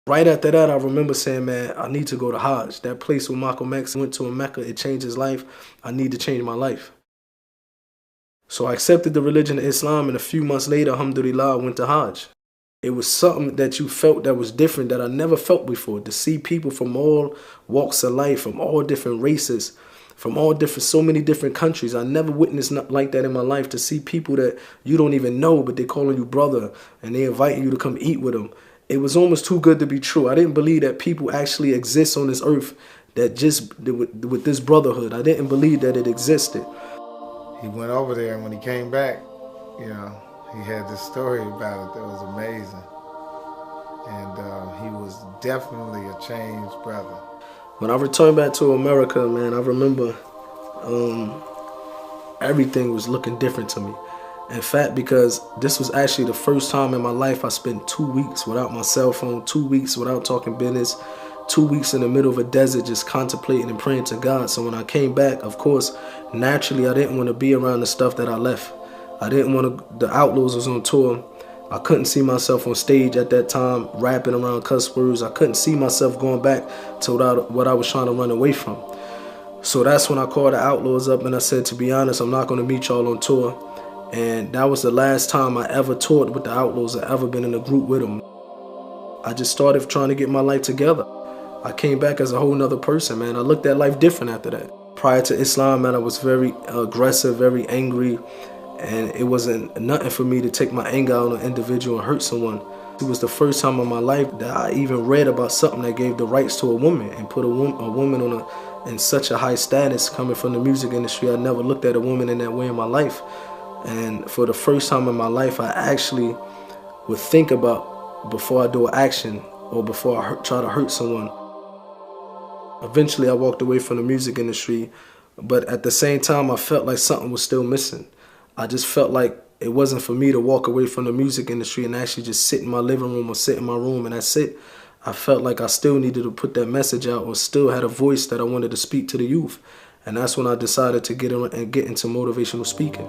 Right after that, I remember saying, man, I need to go to Hajj. That place where Malcolm X went to in Mecca, it changed his life. I need to change my life. So I accepted the religion of Islam, and a few months later, alhamdulillah, I went to Hajj. It was something that you felt that was different that I never felt before. To see people from all walks of life, from all different races, from all different, so many different countries. I never witnessed nothing like that in my life. To see people that you don't even know, but they calling you brother, and they inviting you to come eat with them. It was almost too good to be true. I didn't believe that people actually exist on this earth that just with this brotherhood. I didn't believe that it existed. He went over there, and when he came back, you know, he had this story about it that was amazing. And he was definitely a changed brother. When I returned back to America, man, I remember everything was looking different to me. In fact, because this was actually the first time in my life I spent 2 weeks without my cell phone, 2 weeks without talking business, 2 weeks in the middle of a desert just contemplating and praying to God. So when I came back, of course, naturally I didn't want to be around the stuff that I left. I didn't want to, the Outlaws was on tour. I couldn't see myself on stage at that time rapping around cuss words. I couldn't see myself going back to what I was trying to run away from. So that's when I called the Outlaws up and I said, to be honest, I'm not going to meet y'all on tour. And that was the last time I ever toured with the Outlaws or ever been in a group with them. I just started trying to get my life together. I came back as a whole nother person, man. I looked at life different after that. Prior to Islam, man, I was very aggressive, very angry. And it wasn't nothing for me to take my anger out on an individual and hurt someone. It was the first time in my life that I even read about something that gave the rights to a woman and put a woman on in such a high status. Coming from the music industry, I never looked at a woman in that way in my life. And for the first time in my life, I actually would think about before I do an action or before I try to hurt someone. Eventually, I walked away from the music industry, but at the same time, I felt like something was still missing. I just felt like it wasn't for me to walk away from the music industry and actually just sit in my living room or sit in my room and that's it. I felt like I still needed to put that message out or still had a voice that I wanted to speak to the youth. And that's when I decided to get into motivational speaking.